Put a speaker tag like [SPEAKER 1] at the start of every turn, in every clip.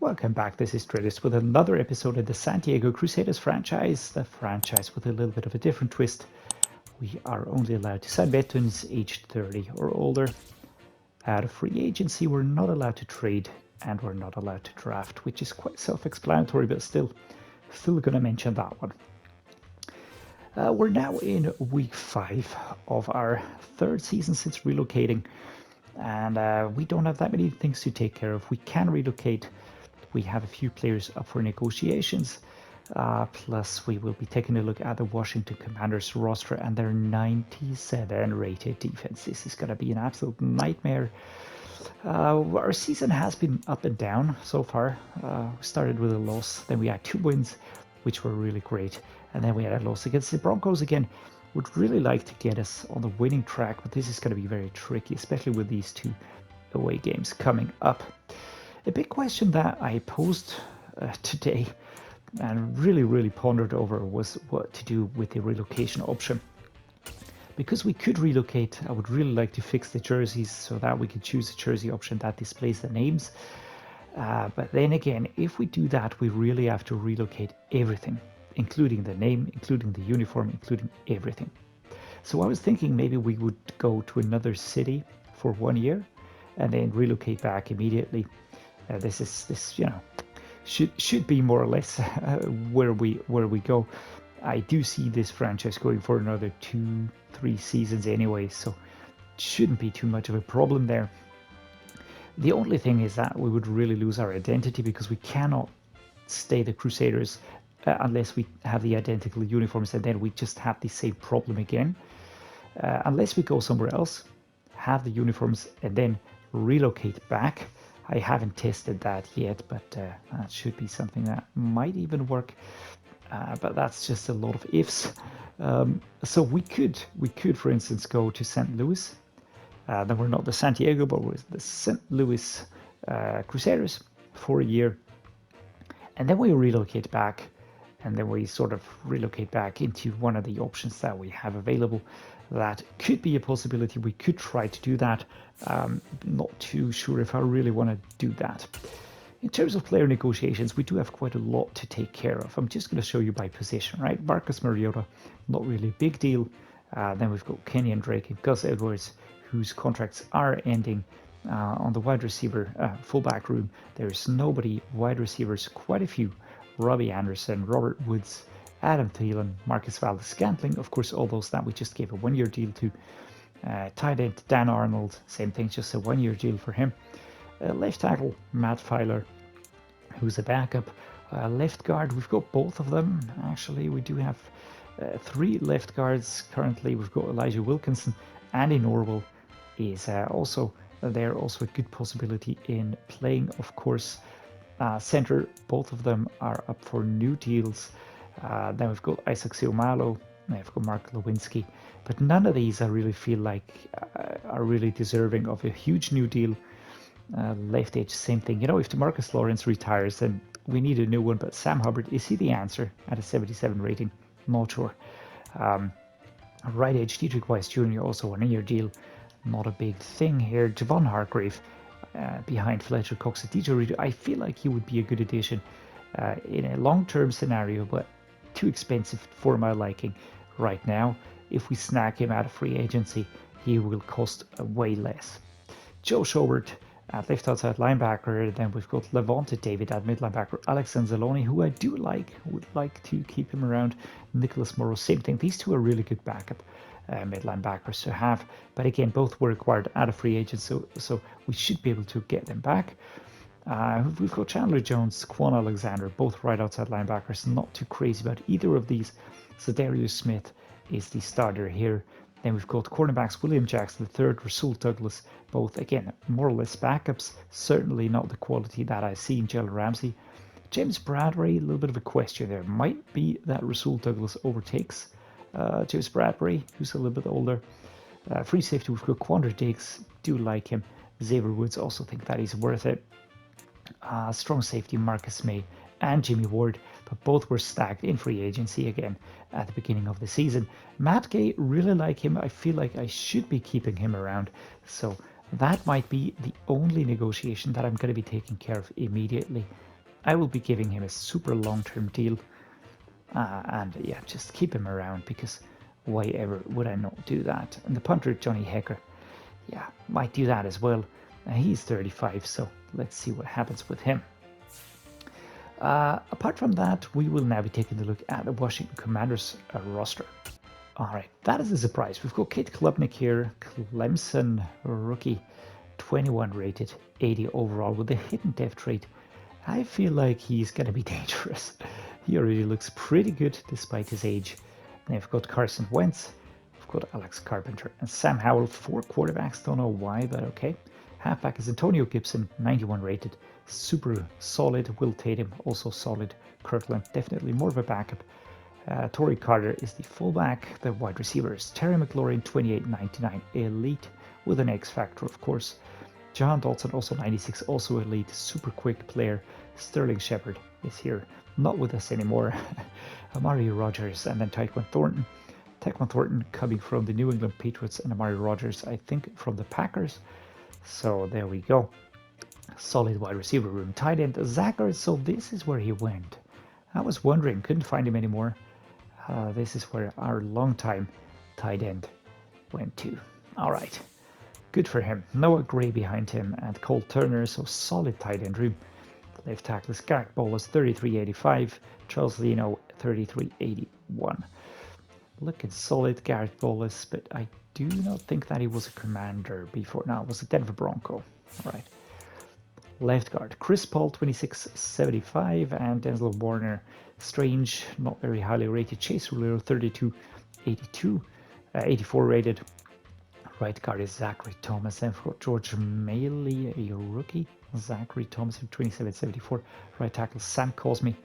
[SPEAKER 1] Welcome back. This is Dreddeus with another episode of the San Diego Crusaders franchise, the franchise with a little bit of a different twist. We are only allowed to sign veterans aged 30 or older. Out of free agency, we're not allowed to trade and we're not allowed to draft, which is quite self-explanatory, but still going to mention that one. We're now in week 5 of our third season since relocating, and we don't have that many things to take care of. We can relocate. We have a few players up for negotiations, plus we will be taking a look at the Washington Commanders roster and their 97 rated defense. This is going to be an absolute nightmare. Our season has been up and down so far. We started with a loss, then we had 2 wins, which were really great, and then we had a loss against the Broncos again. Would really like to get us on the winning track, but this is going to be very tricky, especially with these 2 away games coming up. A big question that I posed today and really pondered over was what to do with the relocation option. Because we could relocate, I would really like to fix the jerseys so that we could choose a jersey option that displays the names. But then again, if we do that, we really have to relocate everything, including the name, including the uniform, including everything. So I was thinking maybe we would go to another city for 1 year and then relocate back immediately. This should be more or less where we go. I do see this franchise going for another 2-3 seasons anyway, so it shouldn't be too much of a problem there. The only thing is that we would really lose our identity because we cannot stay the Crusaders unless we have the identical uniforms, and then we just have the same problem again. Unless we go somewhere else, have the uniforms, and then relocate back. I haven't tested that yet, but that should be something that might even work. But that's just a lot of ifs. So we could, for instance, go to St. Louis. Then we're not the San Diego, but we're the St. Louis Crusaders for a year. And then we relocate back, and then we sort of relocate back into one of the options that we have available. That could be a possibility. We could try to do that. Not too sure if I really want to do that. In terms of player negotiations, we do have quite a lot to take care of. I'm just going to show you by position, right? Marcus Mariota, not really a big deal. Then we've got Kenyan Drake and Gus Edwards, whose contracts are ending. On the wide receiver fullback room, there's nobody. Wide receivers, quite a few. Robbie Anderson, Robert Woods, Adam Thielen, Marcus Valdes-Scantling, of course, all those that we just gave a 1-year deal to. Tight end Dan Arnold, same thing, just a 1-year deal for him. Left tackle Matt Filer, who's a backup. Left guard, we've got both of them. Actually, we do have 3 left guards currently. We've got Elijah Wilkinson. Andy Norwell is also there, also a good possibility in playing, of course. Center, both of them are up for new deals. Then we've got Isaac Seumalo, we've got Mark Lewinsky, but none of these I really feel like are really deserving of a huge new deal. Left edge, same thing. You know, if DeMarcus Lawrence retires, then we need a new one, but Sam Hubbard, is he the answer at a 77 rating? Not sure. Right edge, Dietrich Weiss Jr., also a 1-year deal. Not a big thing here. Javon Hargrave, behind Fletcher Cox and DJ Reed. I feel like he would be a good addition in a long-term scenario, but too expensive for my liking right now. If we snag him out of free agency, he will cost way less. Joe Schobert at left outside linebacker. Then we've got Levante David at mid linebacker. Alex Anzalone, who I do like, would like to keep him around. Nicholas Morrow, same thing. These 2 are really good backup mid linebackers to have, but again, both were acquired out of free agents, so we should be able to get them back. We've got Chandler Jones, Quan Alexander, both right outside linebackers. Not too crazy about either of these. So Darius Smith is the starter here. Then we've got cornerbacks William Jackson III, Rasul Douglas, both again more or less backups. Certainly not the quality that I see in Jalen Ramsey. James Bradbury, a little bit of a question there. Might be that Rasul Douglas overtakes James Bradbury, who's a little bit older. Free safety, we've got Quandre Diggs, do like him. Xavier Woods, also think that he's worth it. Strong safety, Marcus May and Jimmy Ward, but both were stacked in free agency again at the beginning of the season. Matt Gay, really like him. I feel like I should be keeping him around, so that might be the only negotiation that I'm going to be taking care of immediately. I will be giving him a super long-term deal. And yeah, just keep him around, because why ever would I not do that? And the punter, Johnny Hecker, yeah, might do that as well. He's 35, so let's see what happens with him. Apart from that, we will now be taking a look at the Washington Commanders roster. All right, that is a surprise. We've got KLUBNIK here, Clemson rookie, 21 rated, 80 overall with a hidden depth rate. I feel like he's going to be dangerous. He already looks pretty good despite his age. And we've got Carson Wentz, we've got Alex Carpenter, and Sam Howell, 4 quarterbacks. Don't know why, but okay. Halfback is Antonio Gibson, 91 rated, super solid. Will Tatum, also solid. Kirkland, definitely more of a backup. Torrey Carter is the fullback. The wide receivers, Terry McLaurin, 28.99, elite with an X factor, of course. John Dodson, also 96, also elite, super quick player. Sterling Shepard is here, not with us anymore. Amari Rogers, and then Tyquan Thornton. Tyquan Thornton coming from the New England Patriots, and Amari Rogers, I think, from the Packers. So there we go. Solid wide receiver room. Tight end, Zach Ertz, so this is where he went. I was wondering, couldn't find him anymore. This is where our longtime tight end went to. All right. Good for him. Noah Gray behind him, and Cole Turner, so solid tight end room. Left tackle is Garrett Bowles, 33.85. Charles Leno, 33.81. Looking solid, Garrett Bowles, but I do not think that he was a Commander before. No, it was a Denver Bronco. All right. Left guard, Chris Paul, 26.75, and Denzel Warner, strange, not very highly rated. Chase Ruler, 32.82, 84 rated. Right guard is Zachary Thomas, and for George Maley, a rookie. Zachary Thomas, 27.74. Right tackle, Sam Cosmi,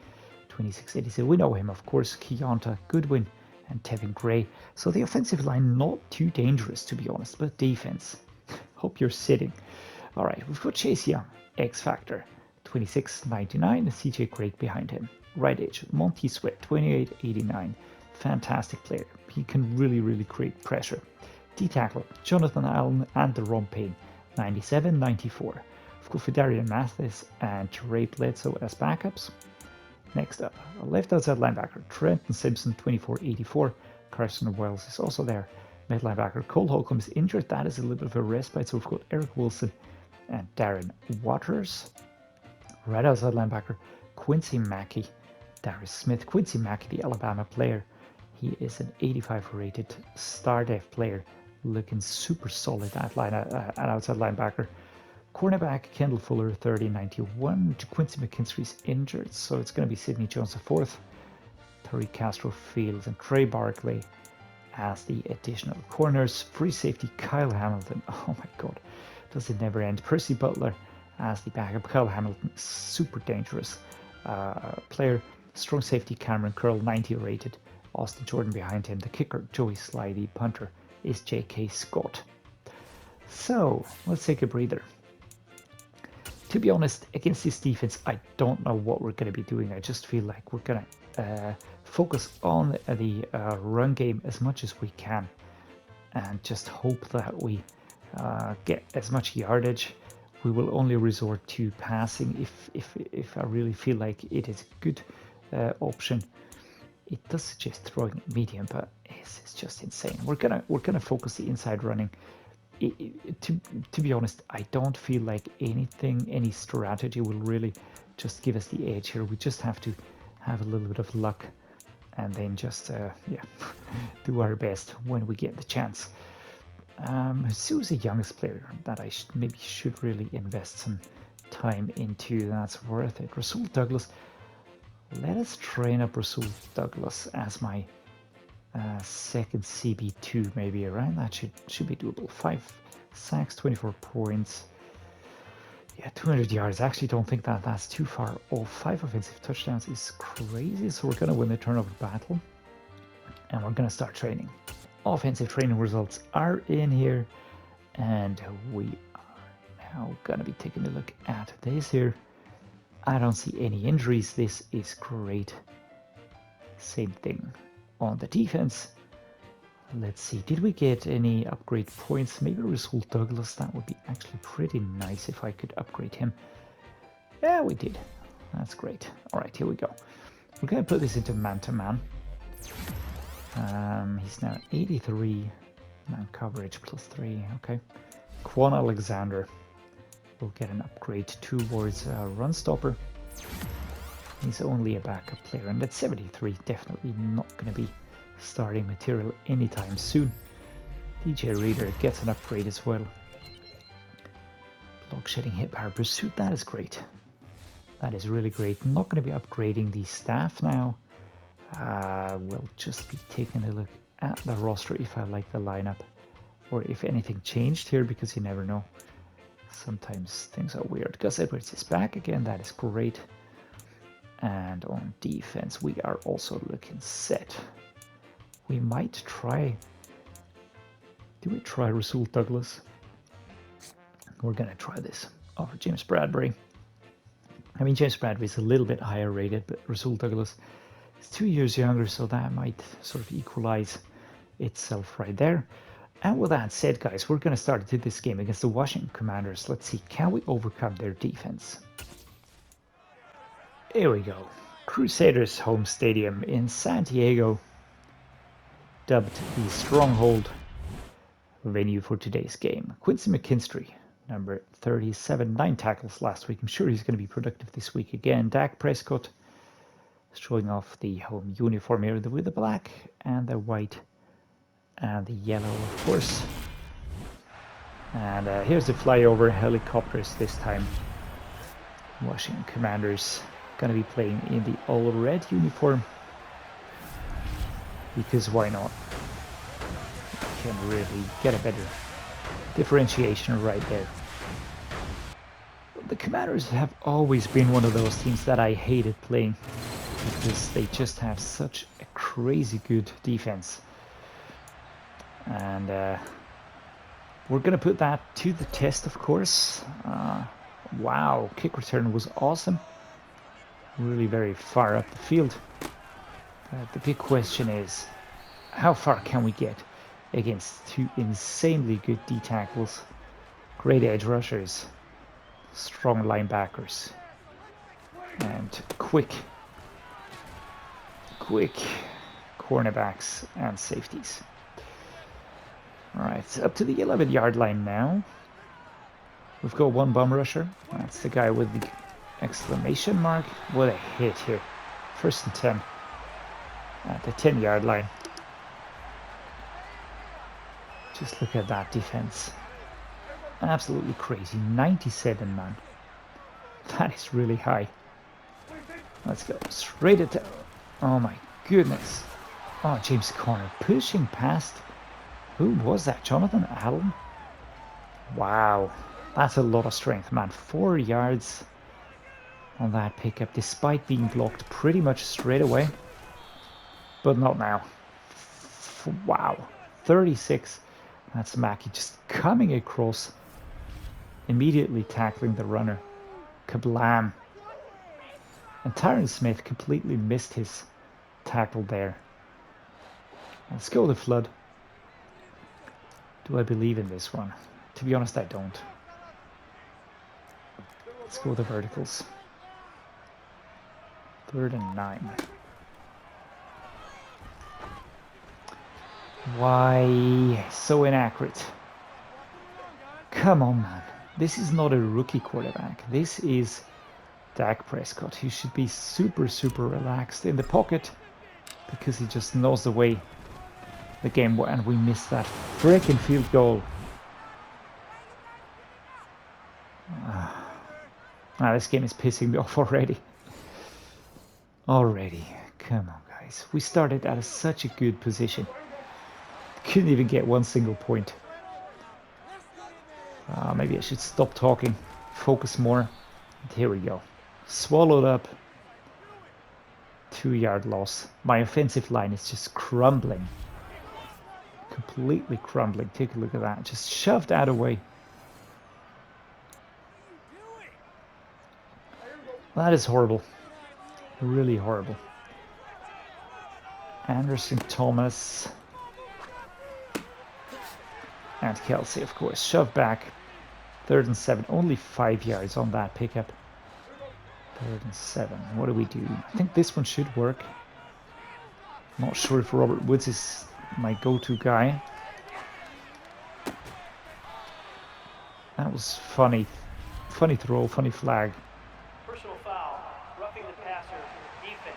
[SPEAKER 1] 26.86. We know him, of course. Keonta Goodwin and Tevin Gray. So the offensive line, not too dangerous, to be honest, but defense. Hope you're sitting. All right, we've got Chase Young, X Factor, 26.99. CJ Craig behind him. Right edge, Monty Sweat, 28.89. Fantastic player. He can really create pressure. D-tackle, Jonathan Allen and Deron Payne, 97.94. We've got Fidarian Mathis and Trey Bledsoe as backups. Next up, a left outside linebacker, Trenton Simpson, 24.84. Carson Wells is also there. Middle linebacker, Cole Holcomb is injured. That is a little bit of a respite, so we've got Eric Wilson and Darren Waters. Right outside linebacker, Quincy Mackey, Darius Smith. Quincy Mackey, the Alabama player. He is an 85 rated star def player, looking super solid at outside linebacker. Cornerback, Kendall Fuller, 30.91. Quincy McKinstry's injured, so it's going to be Sidney Jones IV. Tariq Castro Fields and Trey Barkley as the additional corners. Free safety, Kyle Hamilton. Oh my god, does it never end. Percy Butler as the backup. Kyle Hamilton, super dangerous player. Strong safety, Cameron Curl, 90 rated. Austin Jordan behind him. The kicker, Joey Sly. The punter is J.K. Scott. So let's take a breather. To be honest, against this defense, I don't know what we're going to be doing. I just feel like we're going to focus on the run game as much as we can, and just hope that we get as much yardage. We will only resort to passing if I really feel like it is a good option. It does suggest throwing medium, but it's just insane. We're gonna focus the inside running. To be honest, I don't feel like any strategy will really just give us the edge here. We just have to have a little bit of luck, and then just do our best when we get the chance. Sue's the youngest player that I maybe should really invest some time into. That's worth it. Rasul Douglas. Let us train up Rasul Douglas as my second CB2 maybe, right? That should be doable. 5 sacks, 24 points. Yeah, 200 yards. I actually don't think that's too far off. 5 offensive touchdowns is crazy. So we're going to win the turnover battle, and we're going to start training. Offensive training results are in here, and we are now going to be taking a look at this here. I don't see any injuries. This is great. Same thing on the defense. Let's see, did we get any upgrade points? Maybe Rasul Douglas. That would be actually pretty nice if I could upgrade him. Yeah, we did. That's great. All right, here we go. We're going to put this into man-to-man. He's now 83. Man coverage +3. Okay. Quan Alexander will get an upgrade towards run stopper. He's only a backup player, and at 73, definitely not going to be starting material anytime soon. DJ Reader gets an upgrade as well. Block shedding, hip power, pursuit, that is great. That is really great. I'm not going to be upgrading the staff now. We'll just be taking a look at the roster if I like the lineup, or if anything changed here, because you never know. Sometimes things are weird. Gus Edwards is back again, that is great. And on defense, we are also looking set. We might try... Do we try Rasul Douglas? We're going to try this over James Bradbury. I mean, James Bradbury is a little bit higher rated, but Rasul Douglas is 2 years younger, so that might sort of equalize itself right there. And with that said, guys, we're going to start into this game against the Washington Commanders. Let's see, can we overcome their defense? Here we go. Crusaders home stadium in San Diego, dubbed the Stronghold venue for today's game. Quincy McKinstry, number 37, 9 tackles last week. I'm sure he's going to be productive this week again. Dak Prescott showing off the home uniform here with the black and the white and the yellow, of course. And here's the flyover helicopters this time. Washington Commanders going to be playing in the all red uniform, because why not? Can really get a better differentiation right there. The Commanders have always been one of those teams that I hated playing, because they just have such a crazy good defense. And we're going to put that to the test, of course. Wow, kick return was awesome. Really very far up the field. The big question is, how far can we get against two insanely good D tackles, great edge rushers, strong linebackers, and quick cornerbacks and safeties. All right, up to the 11-yard line now. We've got one bum rusher. That's the guy with the exclamation mark. What a hit here. 1st and 10 at the 10-yard line. Just look at that defense. Absolutely crazy. 97 man. That is really high. Let's go straight at the... Oh my goodness. Oh, James Conner pushing past... Who was that? Jonathan Allen? Wow. That's a lot of strength, man. 4 yards on that pickup, despite being blocked pretty much straight away. But not now. Wow. 36. That's Mackey just coming across, immediately tackling the runner. Kablam. And Tyron Smith completely missed his tackle there. Let's go the flood. Do I believe in this one? To be honest, I don't. Let's go with the verticals. 3rd and 9. Why so inaccurate? Come on, man. This is not a rookie quarterback. This is Dak Prescott. He should be super relaxed in the pocket, because he just knows the way the game, and we missed that freaking field goal. This game is pissing me off already. Come on, guys. We started at such a good position. Couldn't even get one single point. Maybe I should stop talking, focus more. And here we go. Swallowed up. 2-yard loss. My offensive line is just crumbling. Completely crumbling. Take a look at that. Just shoved that away. That is horrible. Really horrible. Anderson Thomas. And Kelsey, of course. Shoved back. 3rd and 7. Only 5 yards on that pickup. 3rd and 7. What do we do? I think this one should work. Not sure if Robert Woods is my go-to guy. That was funny. Funny throw, funny flag.
[SPEAKER 2] Personal foul, roughing the passer, defense.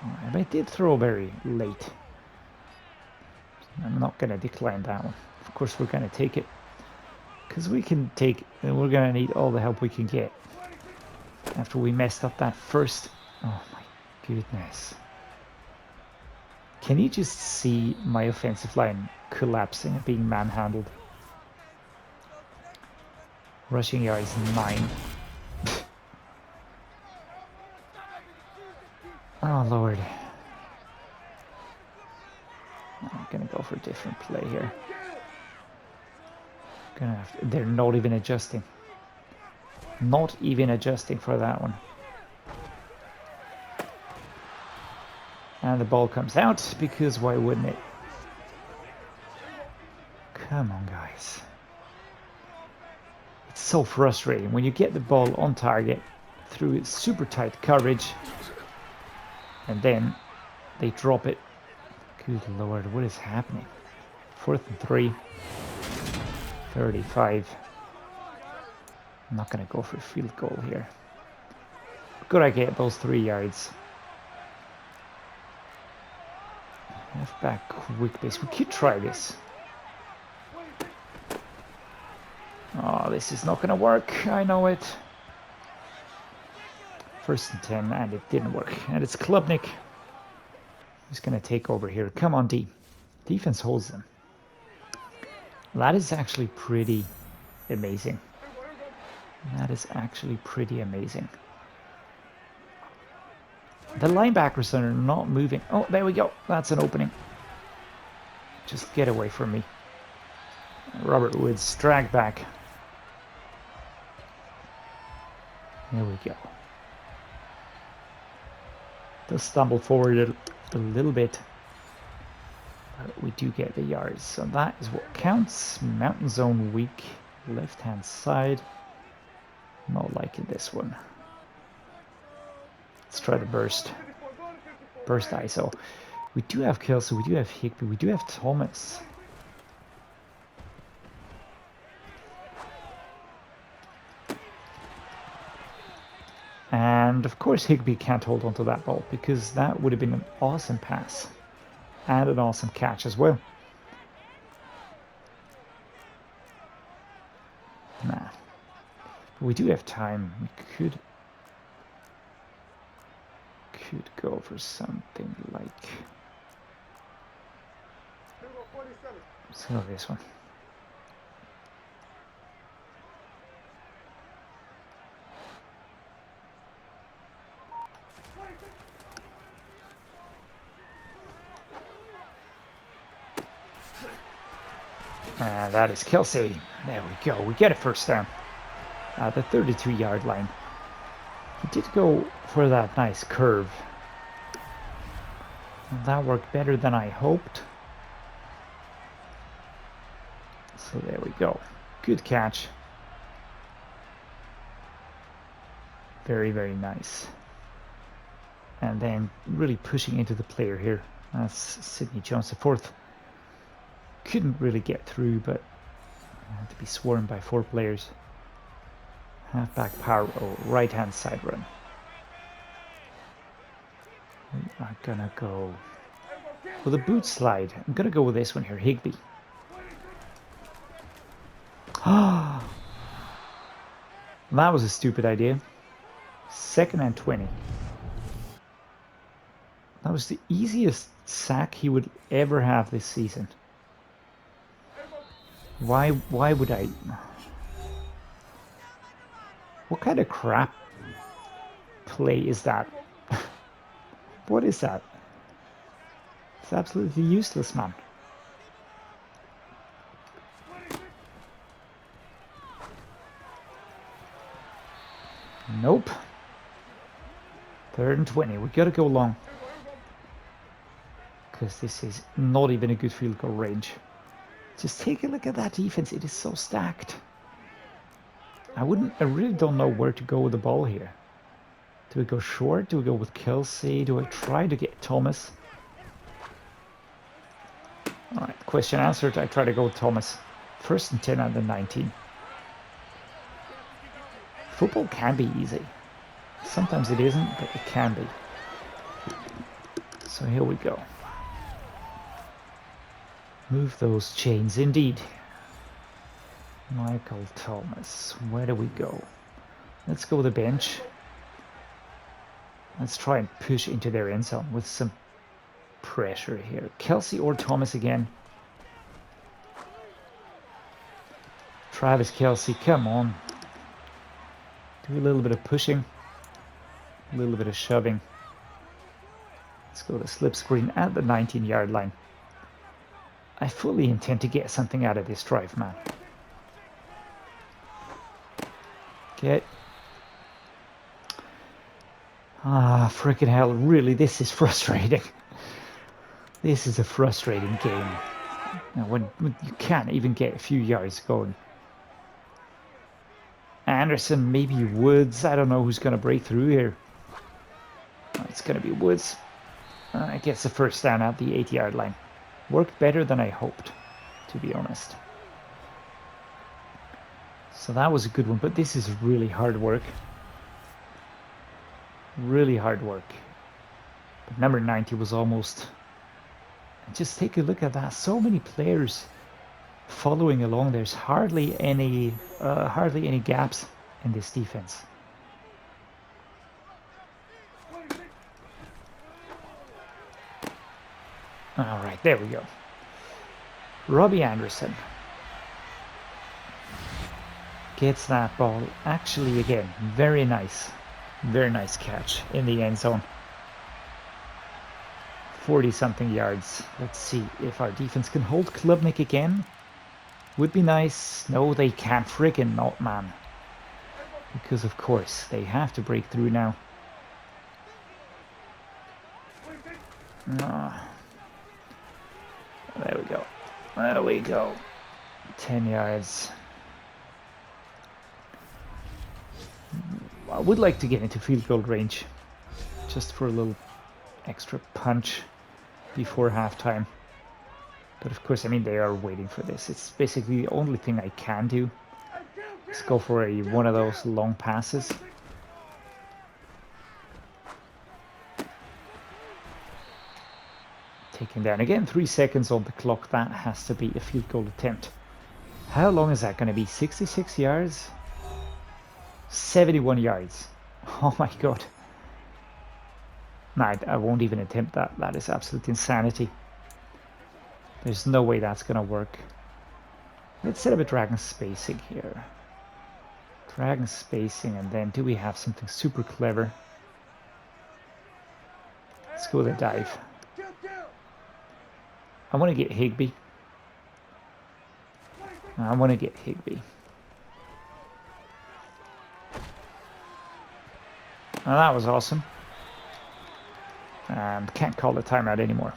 [SPEAKER 1] Right, but I did throw very late. I'm not going to decline that one. Of course, we're going to take it. Because we can take, and we're going to need all the help we can get. After we messed up that first. Oh my goodness. Can you just see my offensive line collapsing and being manhandled? Rushing yards 9. Oh Lord. I'm gonna go for a different play here. They're not even adjusting. Not even adjusting for that one. And the ball comes out, because why wouldn't it? Come on, guys. It's so frustrating when you get the ball on target through super tight coverage and then they drop it. Good Lord, what is happening? 4th and 3. 35. I'm not going to go for a field goal here. Could I get those 3 yards? Halfback quick base. We could try this. Oh, this is not going to work. I know it. 1st and 10, and it didn't work. And it's KLUBNIK who's going to take over here. Come on, D. Defense holds them. That is actually pretty amazing. That is actually pretty amazing. The linebackers are not moving. Oh, there we go. That's an opening. Just get away from me. Robert Woods, drag back. There we go. Does stumble forward a little bit. But we do get the yards. So that is what counts. Mountain zone weak. Left-hand side. Not liking this one. Let's try the burst. Burst ISO. We do have Kelsey, we do have Higby, we do have Thomas. And of course Higby can't hold on to that ball because that would have been an awesome pass. And an awesome catch as well. Nah. We do have time. We could go for something like, let's go this one. And that is Kelsey. There we go. We get a first down at the 32-yard line. He did go for that nice curve. And that worked better than I hoped. So there we go. Good catch. Very, very nice. And then really pushing into the player here. That's Sidney Jones, the 4th. Couldn't really get through, but had to be swarmed by 4 players. Halfback power roll, right-hand side run. We are gonna go with a boot slide. I'm gonna go with this one here, Higby. Ah, that was a stupid idea. 2nd and 20. That was the easiest sack he would ever have this season. Why would I? What kind of crap play is that? What is that? It's absolutely useless, man. Nope. 3rd and 20. We gotta go long. Because this is not even a good field goal range. Just take a look at that defense. It is so stacked. I really don't know where to go with the ball here. Do we go short? Do we go with Kelsey? Do I try to get Thomas? All right, question answered. I try to go with Thomas. 1st and 10 out of 19. Football can be easy. Sometimes it isn't, but it can be. So here we go. Move those chains, indeed. Michael Thomas, where do we go? Let's go with the bench. Let's try and push into their end zone with some pressure here. Kelsey or Thomas again. Travis Kelsey, come on. Do a little bit of pushing. A little bit of shoving. Let's go to slip screen at the 19-yard line. I fully intend to get something out of this drive, man. Okay. Ah, freaking hell, really, this is frustrating. This is a frustrating game. Now, when you can't even get a few yards going. Anderson, maybe Woods. I don't know who's going to break through here. Oh, it's going to be Woods. It gets the first down at the 8-yard line. Worked better than I hoped, to be honest. So that was a good one, but this is really hard work. Really hard work. But number 90 was almost... Just take a look at that. So many players following along. There's hardly any gaps in this defense. All right, there we go. Robbie Anderson gets that ball. Actually, again, very nice catch in the end zone. 40-something yards. Let's see if our defense can hold Klubnik again. Would be nice. No, they can't friggin' not, man. Because, of course, they have to break through now. There we go. There we go. 10 yards. I would like to get into field goal range. Just for a little extra punch before halftime. But of course, I mean, they are waiting for this. It's basically the only thing I can do. Let's go for one of those long passes. Taken down again, 3 seconds on the clock. That has to be a field goal attempt. How long is that going to be? 66 yards? 71 yards. Oh my god. No, I won't even attempt that. That is absolute insanity. There's no way that's going to work. Let's set up a dragon spacing here. Dragon spacing, and then do we have something super clever? Let's go with a dive. I want to get Higbee. I want to get Higbee. Now that was awesome. And can't call the timeout anymore.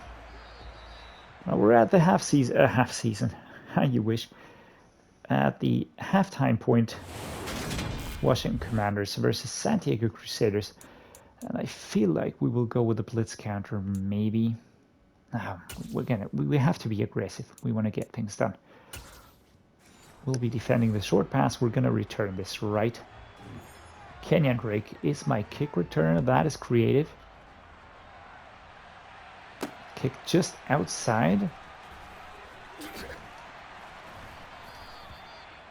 [SPEAKER 1] Well, we're at the half season. You wish. At the halftime point, Washington Commanders versus San Diego Crusaders. And I feel like we will go with the blitz counter, maybe. We have to be aggressive. We want to get things done. We'll be defending the short pass. We're going to return this right. KENYAN Drake is my kick returner. That is creative. Kick just outside.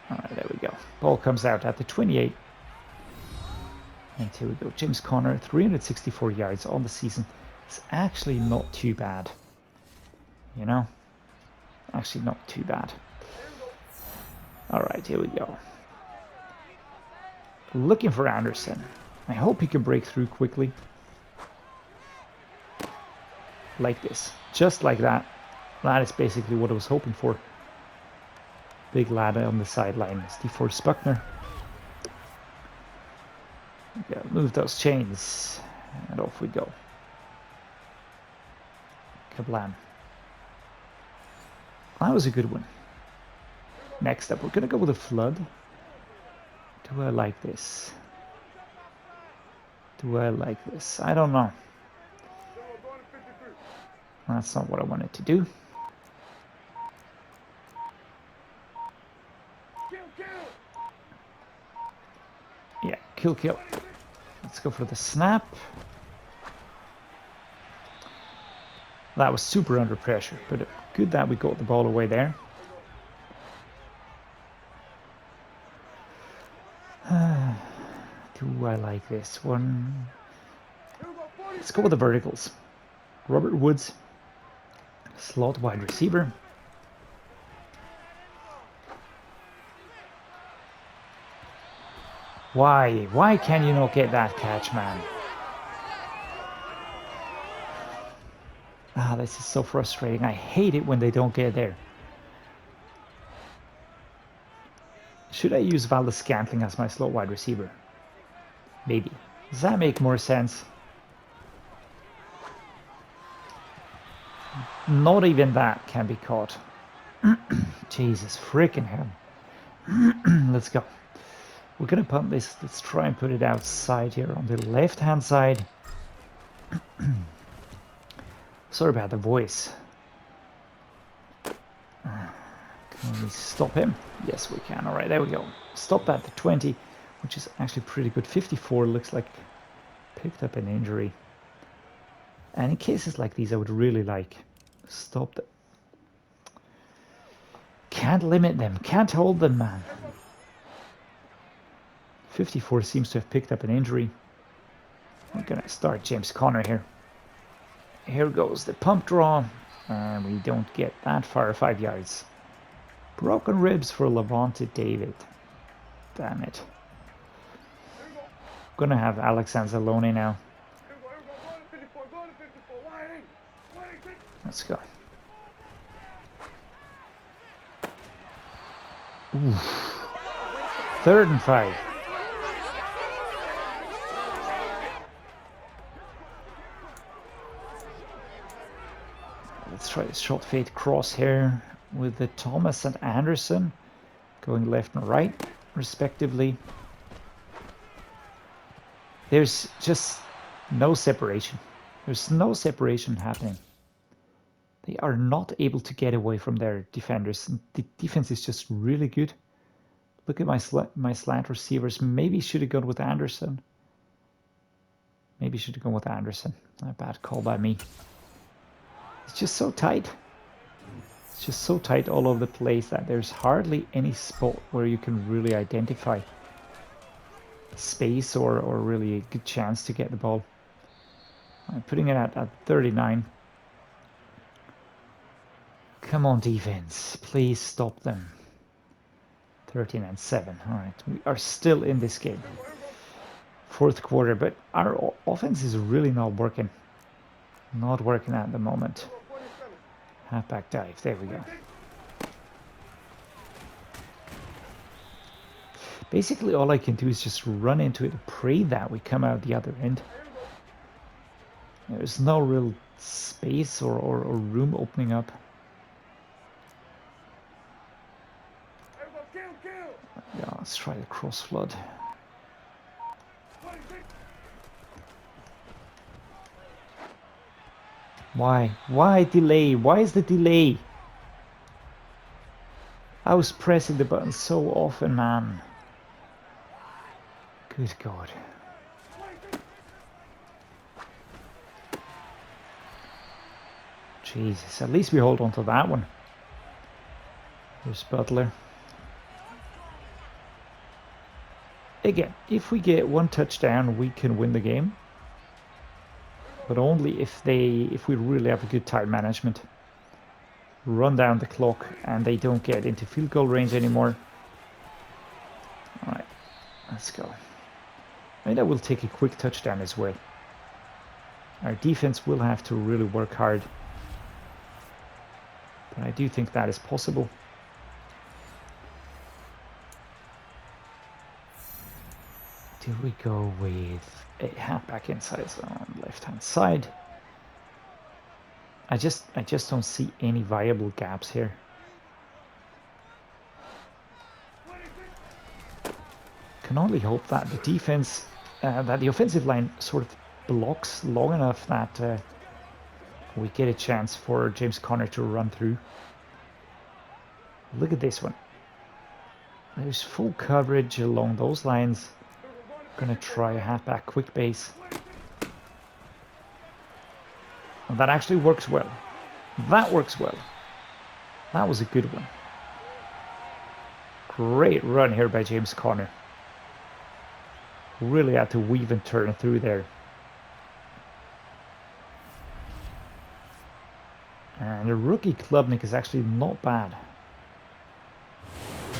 [SPEAKER 1] Alright, there we go. Ball comes out at the 28. And here we go. James Conner, 364 yards on the season. It's actually not too bad. You know? Actually not too bad. Alright, here we go. Looking for Anderson. I hope he can break through quickly. Like this. Just like that. That is basically what I was hoping for. Big lad on the sideline. It's DeForest Buckner. Yeah, move those chains. And off we go. Kablam. That was a good one. Next up, we're going to go with a flood. Do I like this? Do I like this? I don't know. That's not what I wanted to do. Yeah, kill. Let's go for the snap. That was super under pressure, but good that we got the ball away there. Do I like this one? Let's go with the verticals. Robert Woods, slot wide receiver. Why? Why can you not get that catch, man? Ah, this is so frustrating. I hate it when they don't get there. Should I use Valdez Scantling as my slot wide receiver? Maybe. Does that make more sense? Not even that can be caught. Jesus freaking hell. Let's go. We're gonna punt this. Let's try and put it outside here on the left-hand side. Sorry about the voice. Can we stop him? Yes, we can. All right, there we go. Stop at the 20, which is actually pretty good. 54 looks like picked up an injury. And in cases like these, I would really like stop them. Can't limit them. Can't hold them, man. 54 seems to have picked up an injury. We're gonna start James Conner here. Here goes the pump draw, and we don't get that far, 5 yards. Broken ribs for Levante David. Damn it. Gonna have Alex Anzalone now. Let's go. Oof. 3rd and 5. Let's try the short fade cross here with the Thomas and Anderson going left and right, respectively. There's just no separation. There's no separation happening. They are not able to get away from their defenders. The defense is just really good. Look at my slant receivers. Maybe should have gone with Anderson. Maybe should have gone with Anderson. A bad call by me. It's just so tight. It's just so tight all over the place that there's hardly any spot where you can really identify space or really a good chance to get the ball. I'm putting it at 39. Come on, defense. Please stop them. 13 and 7. All right, we are still in this game. 4th quarter, but our offense is really not working. Not working at the moment. Halfback dive. There we go. Basically, all I can do is just run into it and pray that we come out the other end. There's no real space or room opening up. Yeah, let's try the cross flood. Why? Why delay? Why is the delay? I was pressing the button so often, man. Good God. Jesus, at least we hold on to that one. Here's Butler. Again, if we get 1 touchdown, we can win the game. But only if we really have a good time management. Run down the clock and they don't get into field goal range anymore. All right, let's go. And I will take a quick touchdown as well. Our defense will have to really work hard. But I do think that is possible. Do we go with a halfback inside on the left-hand side? I just don't see any viable gaps here. Can only hope that the defense that the offensive line sort of blocks long enough that we get a chance for James Conner to run through. Look at this one. There's full coverage along those lines. Gonna try a halfback quick base. And that actually works well. That works well. That was a good one. Great run here by James Conner. Really had to weave and turn through there. And the rookie KLUBNIK is actually not bad.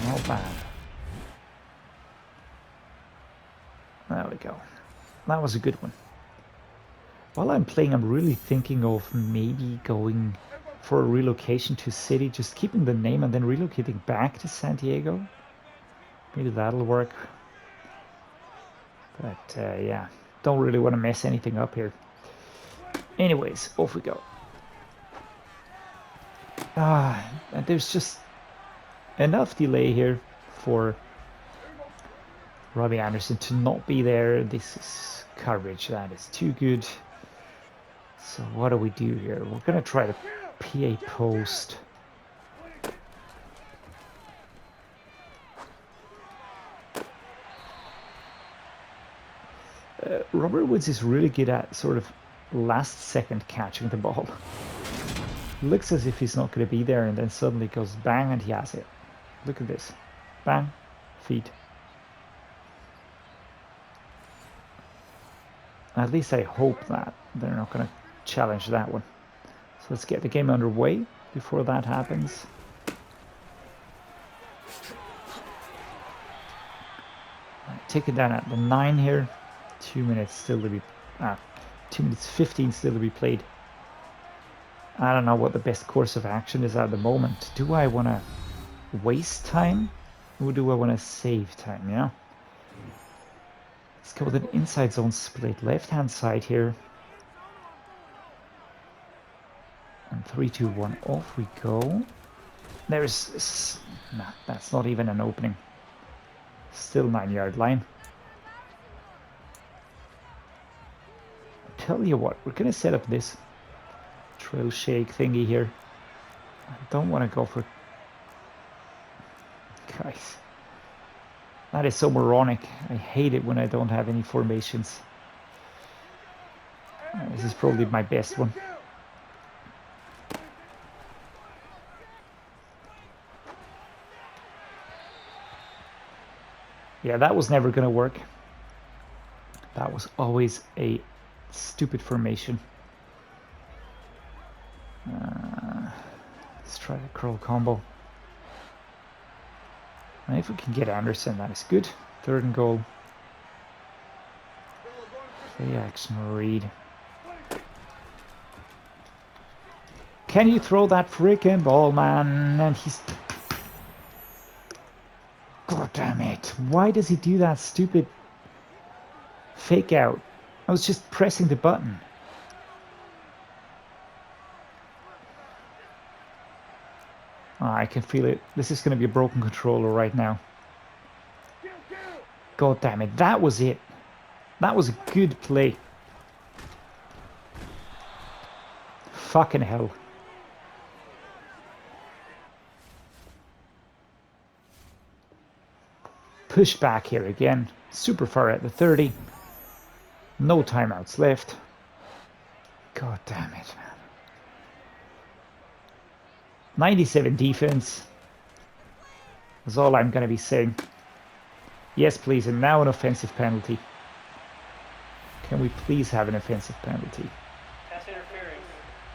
[SPEAKER 1] Not bad. There we go. That was a good one. While I'm playing, I'm really thinking of maybe going for a relocation to city, just keeping the name and then relocating back to San Diego. Maybe that'll work. But yeah, don't really want to mess anything up here. Anyways, off we go. And there's just enough delay here for Robbie Anderson to not be there. This is coverage that is too good. So what do we do here? We're gonna try to PA post. Robert Woods is really good at sort of last second catching the ball. Looks as if he's not going to be there, and then suddenly goes bang and he has it. Look at this. Bang, feet. At least I hope that they're not going to challenge that one. So let's get the game underway before that happens. Take it down at the 9 here. 2 minutes still to be 2 minutes 15 still to be played. I don't know what the best course of action is at the moment. Do I want to waste time or do I want to save time, you know? Let's go with an inside zone split, left hand side here. And 3, 2, 1, off we go. There's nah, that's not even an opening. Still 9-yard line. Tell you what, we're gonna set up this trail shake thingy here. I don't want to go for, guys, that is so moronic. I hate it when I don't have any formations. This is probably my best one. Yeah, that was never gonna work. That was always a stupid formation. Let's try the curl combo. And if we can get Anderson, that is good. 3rd and goal. Play action read. Can you throw that freaking ball, man? And he's... God damn it. Why does he do that stupid fake out? I was just pressing the button. Oh, I can feel it. This is going to be a broken controller right now. God damn it. That was it. That was a good play. Fucking hell. Push back here again. Super far at the 30. No timeouts left. God damn it, man. 97 defense. That's all I'm going to be saying. Yes, please. And now an offensive penalty. Can we please have an offensive penalty?
[SPEAKER 2] Pass interference.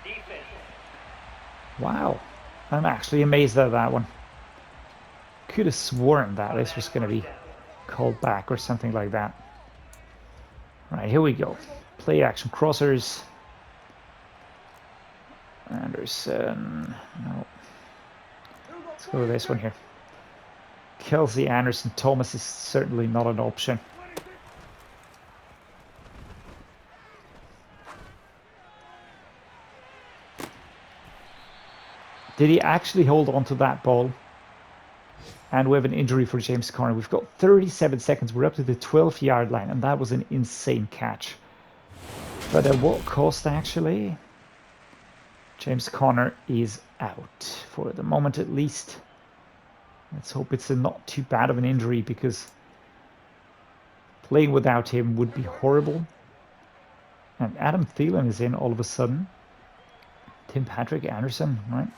[SPEAKER 2] Defense.
[SPEAKER 1] Wow. I'm actually amazed at that one. Could have sworn that this was going to be called back or something like that. Right, here we go. Play action crossers. Anderson. No. Let's go with this one here. Kelsey, Anderson, Thomas is certainly not an option. Did he actually hold on to that ball And we have an injury for James Conner. We've got 37 seconds. We're up to the 12-yard line, and that was an insane catch. But at what cost, actually? James Conner is out, for the moment at least. Let's hope it's not too bad of an injury, because playing without him would be horrible. And Adam Thielen is in all of a sudden. Tim Patrick Anderson, right?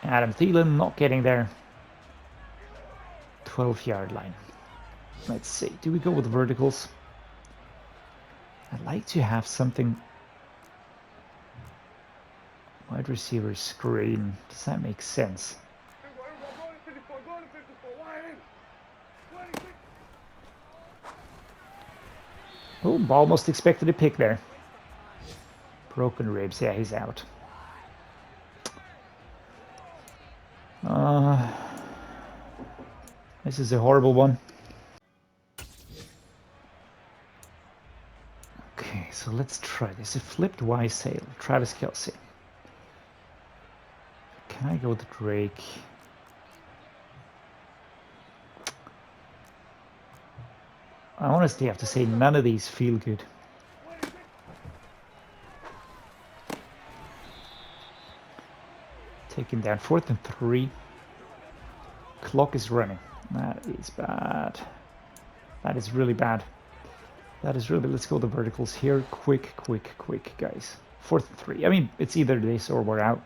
[SPEAKER 1] Adam Thielen not getting there. 12-yard line. Let's see. Do we go with verticals? I'd like to have something. Wide receiver screen. Does that make sense? Oh, almost expected a pick there. Broken ribs. Yeah, he's out. This is a horrible one. Okay, so let's try this. A flipped Y sail. Travis Kelce. Can I go with Drake? I honestly have to say none of these feel good. Taken down 4th and 3. Clock is running. That is bad. That is really bad. That is really. Let's go the verticals here. Quick, guys. 4th and 3. I mean, it's either this or we're out.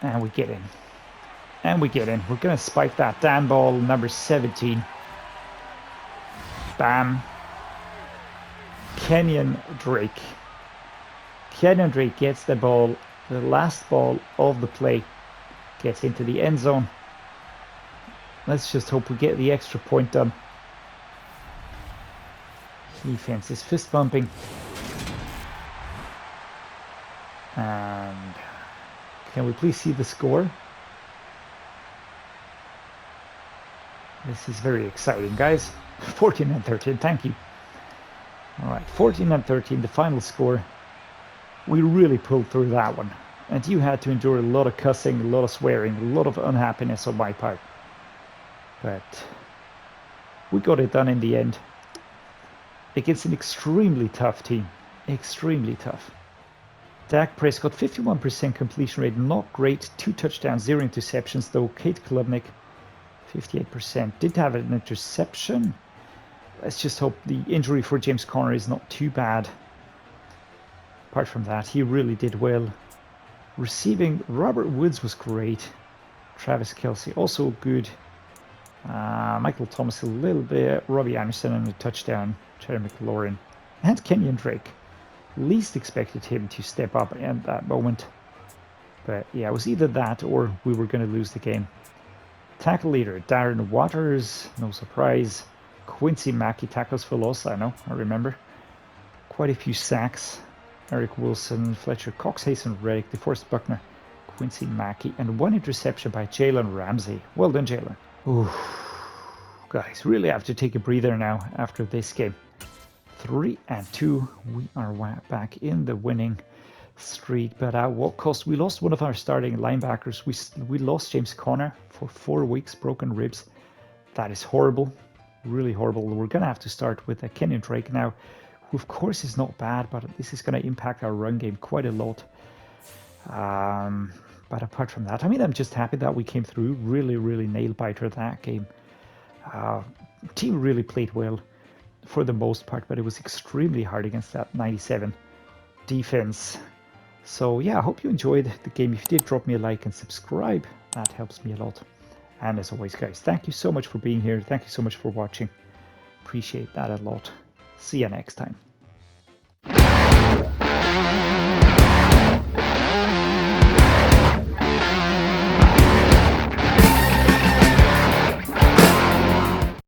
[SPEAKER 1] And we get in. And we get in. We're going to spike that down ball, number 17. Bam. Kenyan Drake. Kenyan Drake gets the ball. The last ball of the play gets into the end zone. Let's just hope we get the extra point done. Defense is fist bumping. And can we please see the score? This is very exciting, guys. 14-13, thank you. All right, 14-13, the final score. We really pulled through that one. And you had to endure a lot of cussing, a lot of swearing, a lot of unhappiness on my part. But we got it done in the end. Against an extremely tough team. Extremely tough. Dak Prescott, 51% completion rate, not great. 2 touchdowns, 0 interceptions, though. KADE KLUBNIK, 58%. Did have an interception. Let's just hope the injury for James Conner is not too bad. Apart from that, he really did well. Receiving, Robert Woods was great. Travis Kelce, also good. Michael Thomas a little bit. Robbie Anderson and a touchdown. Terry McLaurin. And KENYAN Drake. Least expected him to step up at that moment. But yeah, it was either that or we were going to lose the game. Tackle leader, Darren Waters. No surprise. Quincy Mackey tackles for loss. I know, I remember. Quite a few sacks. Eric Wilson, Fletcher Cox, Hasten Reddick, DeForest Buckner, Quincy Mackey, and 1 interception by Jalen Ramsey. Well done, Jalen. Ooh, guys, really have to take a breather now after this game. 3-2. We are back in the winning streak, but at what cost? We lost one of our starting linebackers. We lost James Conner for 4 weeks, broken ribs. That is horrible, really horrible. We're gonna have to start with a KENYAN Drake now, who of course is not bad, but this is gonna impact our run game quite a lot. But apart from that, I mean, I'm just happy that we came through. Really nail biter that game. Team really played well for the most part, but it was extremely hard against that 97 defense. So yeah, I hope you enjoyed the game. If you did, drop me a like and subscribe. That helps me a lot. And as always, guys, thank you so much for being here. Thank you so much for watching. Appreciate that a lot. See you next time.